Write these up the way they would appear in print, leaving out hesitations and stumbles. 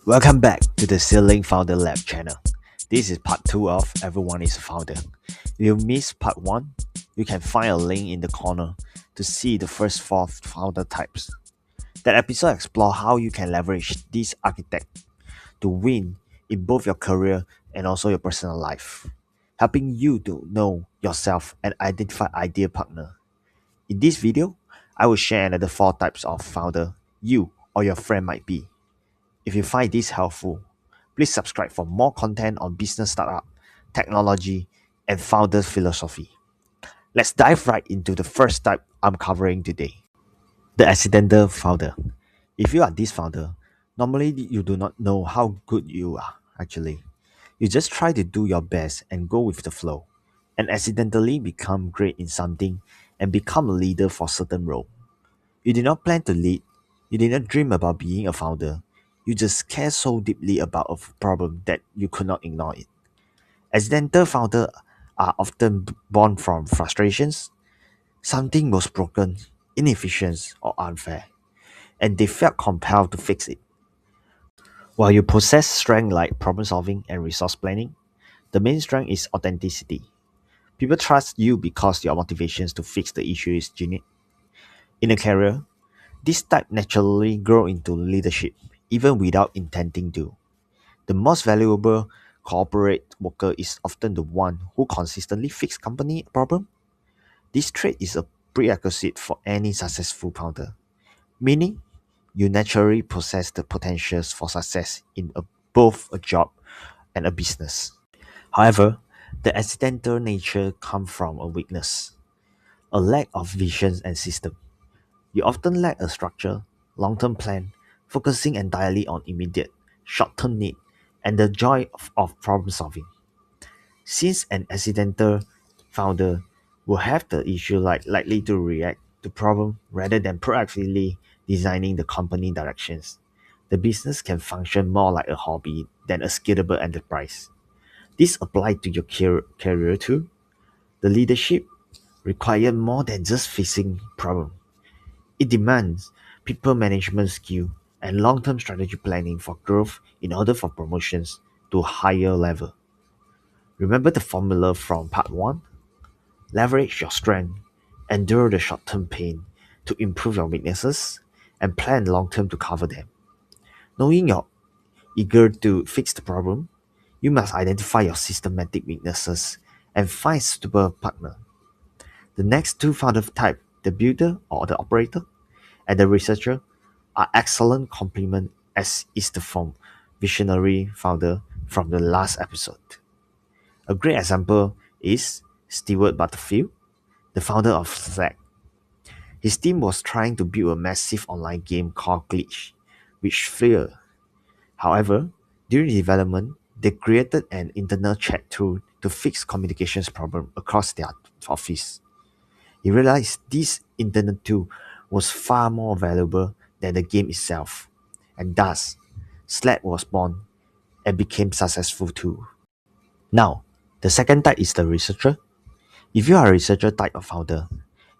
Welcome back to the Ceiling Founder Lab channel. This is part 2 of Everyone is a Founder. If you missed part 1, you can find a link in the corner to see the first 4 founder types. That episode explores how you can leverage these archetypes to win in both your career and also your personal life, helping you to know yourself and identify ideal partner. In this video, I will share another 4 types of founder you or your friend might be. If you find this helpful, please subscribe for more content on business startup, technology, and founder philosophy. Let's dive right into the first type I'm covering today. The accidental founder. If you are this founder, normally you do not know how good you are actually. You just try to do your best and go with the flow, and accidentally become great in something and become a leader for certain role. You did not plan to lead. You did not dream about being a founder. You just care so deeply about a problem that you could not ignore it. Accidental founders are often born from frustrations. Something was broken, inefficient, or unfair, and they felt compelled to fix it. While you possess strength like problem solving and resource planning, the main strength is authenticity. People trust you because your motivations to fix the issue is genuine. In a career, this type naturally grow into leadership, even without intending to. The most valuable corporate worker is often the one who consistently fix company problem. This trait is a prerequisite for any successful founder, meaning you naturally possess the potentials for success in both a job and a business. However, the accidental nature comes from a weakness, a lack of vision and system. You often lack a structure, long-term plan, focusing entirely on immediate, short-term need, and the joy of problem solving. Since an accidental founder will have the issue likely to react to problem rather than proactively designing the company directions, the business can function more like a hobby than a scalable enterprise. This applies to your career too. The leadership requires more than just fixing problem. It demands people management skill and long-term strategy planning for growth in order for promotions to higher level. Remember the formula from part 1? Leverage your strength, endure the short-term pain to improve your weaknesses, and plan long-term to cover them. Knowing you're eager to fix the problem, you must identify your systematic weaknesses and find suitable partner. The next two founder type, the builder or the operator, and the researcher, are excellent complement as is the form visionary founder from the last episode. A great example is Stewart Butterfield, the founder of Slack. His team was trying to build a massive online game called Glitch, which failed. However, during development, they created an internal chat tool to fix communications problem across their office. He realized this internal tool was far more valuable than the game itself, and thus, Slack was born and became successful too. Now, the second type is the researcher. If you are a researcher type of founder,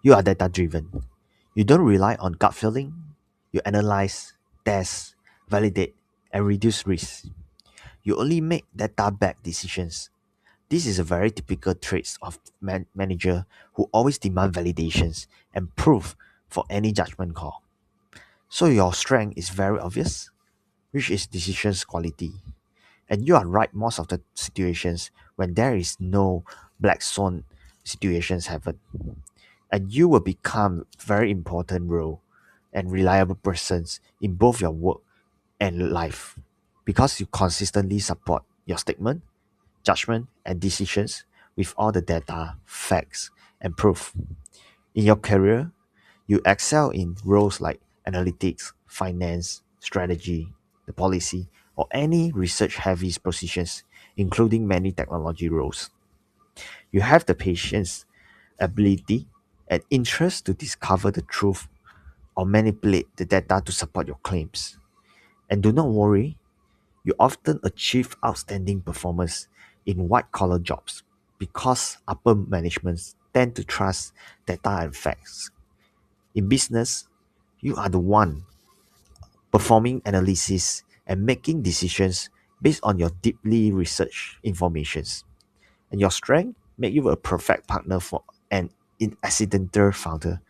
you are data driven. You don't rely on gut feeling. You analyze, test, validate, and reduce risk. You only make data-backed decisions. This is a very typical trait of manager who always demand validations and proof for any judgment call. So your strength is very obvious, which is decisions quality. And you are right most of the situations when there is no black swan situations happen. And you will become very important role and reliable persons in both your work and life because you consistently support your statement, judgment, and decisions with all the data, facts, and proof. In your career, you excel in roles like analytics, finance, strategy, the policy, or any research heavy positions, including many technology roles. You have the patience, ability, and interest to discover the truth or manipulate the data to support your claims. And do not worry, you often achieve outstanding performance in white collar jobs because upper managements tend to trust data and facts. In business, you are the one performing analysis and making decisions based on your deeply researched informations. And your strength make you a perfect partner for an accidental founder.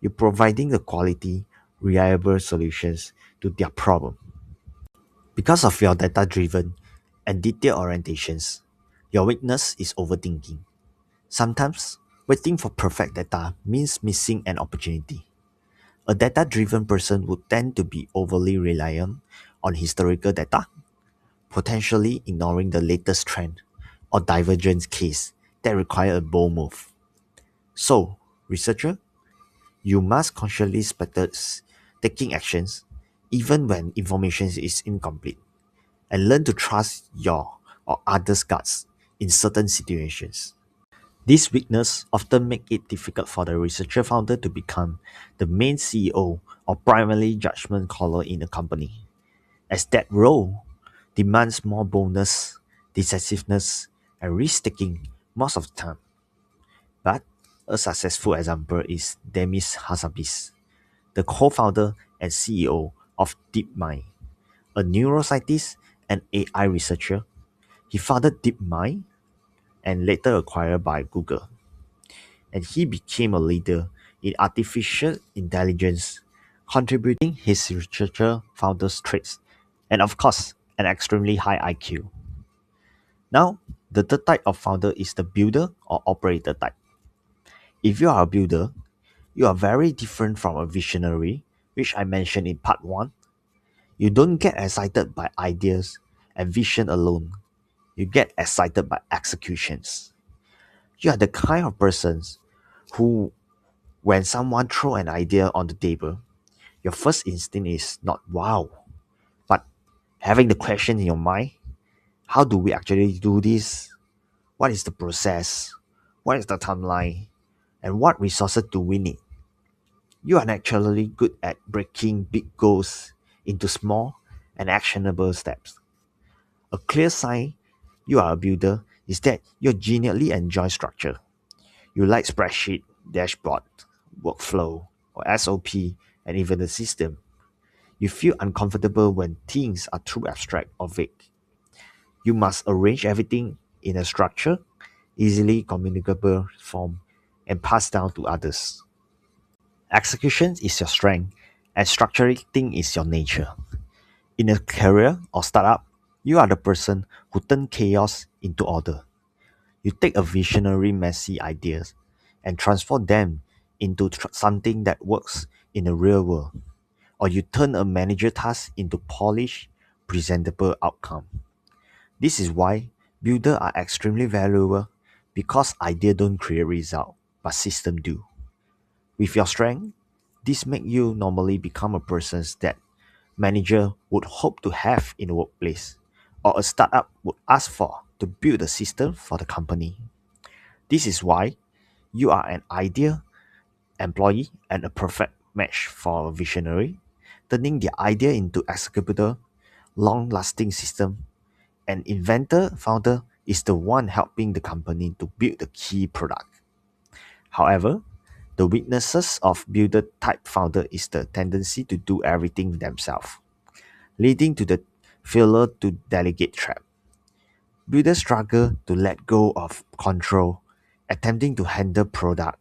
You're providing the quality, reliable solutions to their problem. Because of your data driven and detail orientations, your weakness is overthinking. Sometimes, waiting for perfect data means missing an opportunity. A data driven person would tend to be overly reliant on historical data, potentially ignoring the latest trend or divergence case that require a bold move. So, researcher, you must consciously spectate taking actions even when information is incomplete and learn to trust your or others' guts in certain situations. This weakness often make it difficult for the researcher founder to become the main CEO or primary judgment caller in a company, as that role demands more boldness, decisiveness, and risk-taking most of the time. But a successful example is Demis Hassabis, the co-founder and CEO of DeepMind, a neuroscientist and AI researcher. He founded DeepMind and later acquired by Google, and he became a leader in artificial intelligence, contributing his researcher founder's traits, and of course, an extremely high IQ. Now, the third type of founder is the builder or operator type. If you are a builder, you are very different from a visionary, which I mentioned in part 1. You don't get excited by ideas and vision alone. You get excited by executions. You are the kind of persons who, when someone throw an idea on the table, your first instinct is not wow, but having the question in your mind, how do we actually do this? What is the process? What is the timeline? And what resources do we need? You are naturally good at breaking big goals into small and actionable steps. A clear sign you are a builder is that you genuinely enjoy structure. You like spreadsheet, dashboard, workflow, or SOP, and even the system. You feel uncomfortable when things are too abstract or vague. You must arrange everything in a structure, easily communicable form, and pass down to others. Execution is your strength, and structuring is your nature. In a career or startup, you are the person who turn chaos into order. You take a visionary, messy ideas and transform them into something that works in the real world, or you turn a manager task into polished, presentable outcome. This is why builders are extremely valuable because idea don't create result, but system do. With your strength, this make you normally become a person that manager would hope to have in the workplace, or a startup would ask for to build a system for the company. This is why you are an ideal employee and a perfect match for a visionary, turning the idea into executable, long-lasting system. An inventor founder is the one helping the company to build the key product. However, the weaknesses of builder type founder is the tendency to do everything themselves, leading to the failure to delegate trap. Builders struggle to let go of control, attempting to handle product,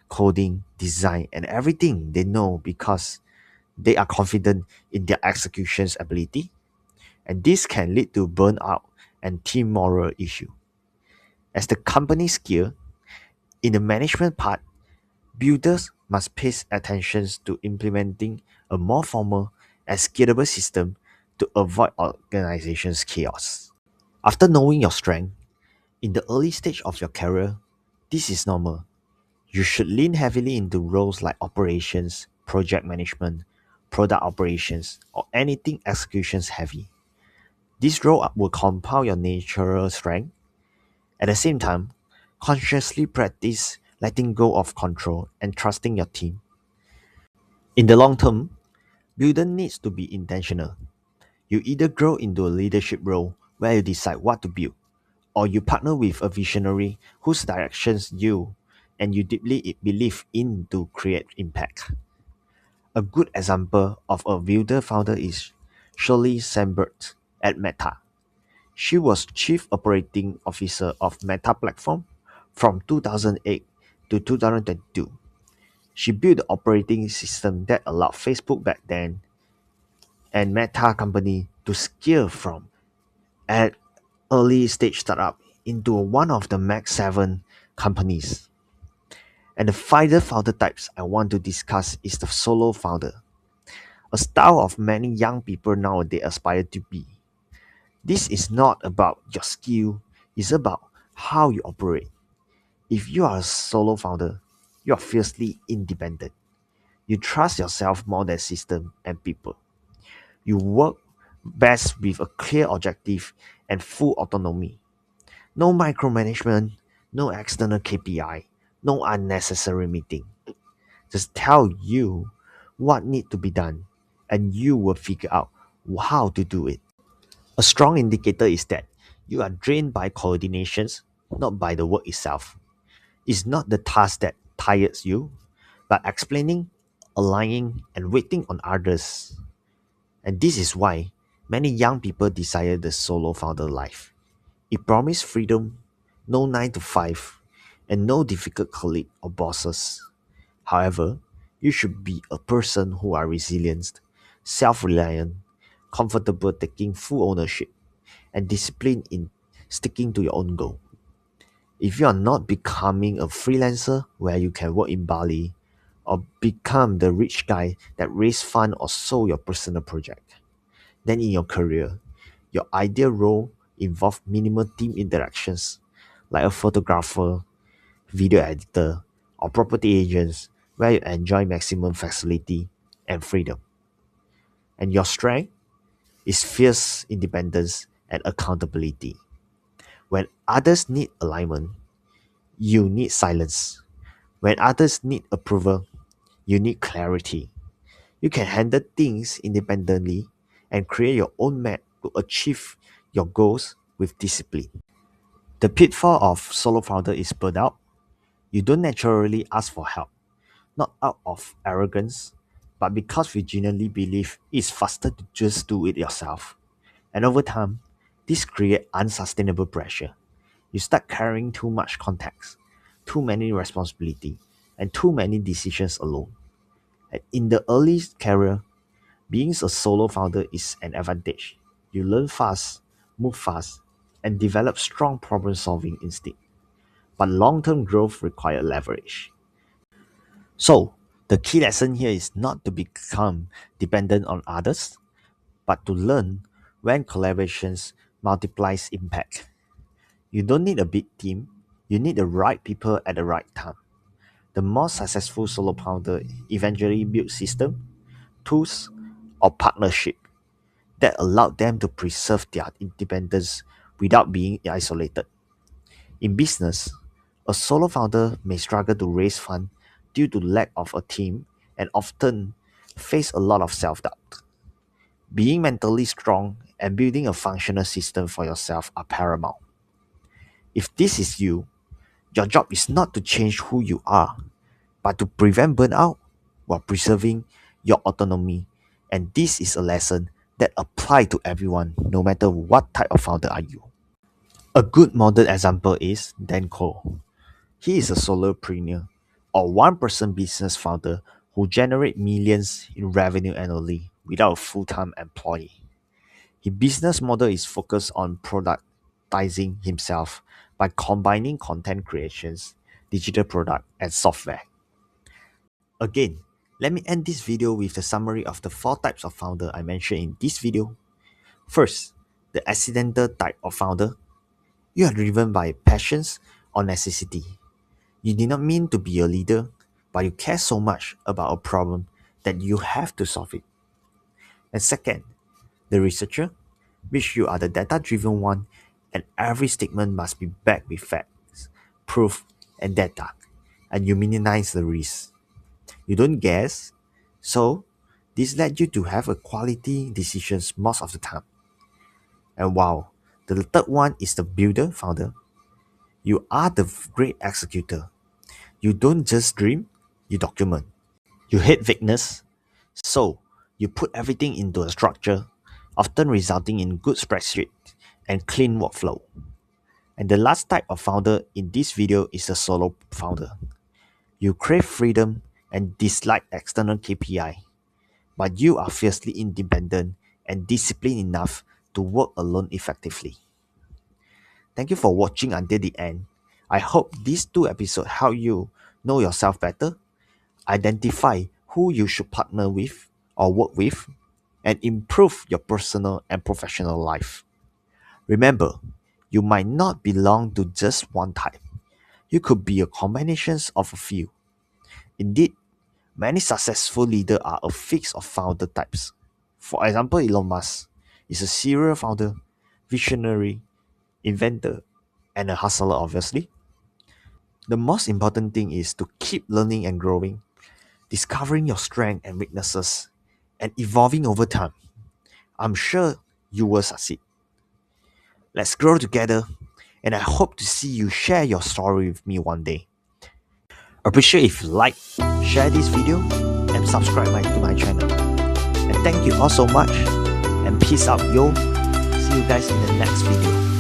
coding, design, and everything they know because they are confident in their execution's ability, and this can lead to burnout and team moral issue. As the company scale, in the management part, builders must pay attention to implementing a more formal and scalable system to avoid organization's chaos. After knowing your strength, in the early stage of your career, this is normal. You should lean heavily into roles like operations, project management, product operations, or anything executions heavy. This role will compound your natural strength. At the same time, consciously practice letting go of control and trusting your team. In the long term, builder needs to be intentional. You either grow into a leadership role where you decide what to build, or you partner with a visionary whose directions you and you deeply believe in to create impact. A good example of a builder founder is Shirley Sandberg at Meta. She was Chief Operating Officer of Meta Platform from 2008 to 2022. She built the operating system that allowed Facebook back then and Meta company to scale from an early stage startup into one of the Mac 7 companies. And the final founder types I want to discuss is the solo founder, a style of many young people nowadays aspire to be. This is not about your skill, it's about how you operate. If you are a solo founder, you are fiercely independent. You trust yourself more than system and people. You work best with a clear objective and full autonomy. No micromanagement, no external KPI, no unnecessary meeting. Just tell you what need to be done and you will figure out how to do it. A strong indicator is that you are drained by coordinations, not by the work itself. It's not the task that tires you, but explaining, aligning, and waiting on others. And this is why many young people desire the solo founder life. It promises freedom, no 9 to 5, and no difficult colleague or bosses. However, you should be a person who are resilient, self-reliant, comfortable taking full ownership, and disciplined in sticking to your own goal. If you are not becoming a freelancer where you can work in Bali, or become the rich guy that raise fund or sold your personal project, then in your career, your ideal role involves minimal team interactions, like a photographer, video editor, or property agents, where you enjoy maximum flexibility and freedom. And your strength is fierce independence and accountability. When others need alignment, you need silence. When others need approval, you need clarity. You can handle things independently and create your own map to achieve your goals with discipline. The pitfall of solo founder is burnout. You don't naturally ask for help, not out of arrogance, but because we genuinely believe it's faster to just do it yourself. And over time, this creates unsustainable pressure. You start carrying too much context, too many responsibility, and too many decisions alone. And in the early career, being a solo founder is an advantage. You learn fast, move fast, and develop strong problem solving instinct. But long term growth requires leverage. So, the key lesson here is not to become dependent on others, but to learn when collaborations multiplies impact. You don't need a big team, you need the right people at the right time. The more successful solo founder eventually build system, tools, or partnership that allow them to preserve their independence without being isolated. In business, a solo founder may struggle to raise funds due to lack of a team and often face a lot of self-doubt. Being mentally strong and building a functional system for yourself are paramount. If this is you, your job is not to change who you are, but to prevent burnout while preserving your autonomy. And this is a lesson that applies to everyone, no matter what type of founder are you. A good modern example is Dan Cole. He is a solopreneur or one-person business founder who generates millions in revenue annually without a full-time employee. His business model is focused on productizing himself by combining content creations, digital product, and software. Again, let me end this video with the summary of the 4 types of founder I mentioned in this video. First, the accidental type of founder. You are driven by passions or necessity. You did not mean to be a leader, but you care so much about a problem that you have to solve it. And second, the researcher, which you are the data-driven one, and every statement must be backed with facts, proof, and data, and you minimize the risk. You don't guess, so this led you to have a quality decisions most of the time. And wow, the third one is the builder founder. You are the great executor. You don't just dream, you document. You hate vagueness, so you put everything into a structure, often resulting in good spreadsheet and clean workflow. And the last type of founder in this video is a solo founder. You crave freedom and dislike external KPI, but you are fiercely independent and disciplined enough to work alone effectively. Thank you for watching until the end. I hope these 2 episodes help you know yourself better, identify who you should partner with or work with, and improve your personal and professional life. Remember, you might not belong to just one type. You could be a combination of a few. Indeed, many successful leaders are a fix of founder types. For example, Elon Musk is a serial founder, visionary, inventor, and a hustler, obviously. The most important thing is to keep learning and growing, discovering your strengths and weaknesses, and evolving over time. I'm sure you will succeed. Let's grow together, and I hope to see you share your story with me one day. Appreciate if you like, share this video, and subscribe to my channel. And thank you all so much, and peace out yo. See you guys in the next video.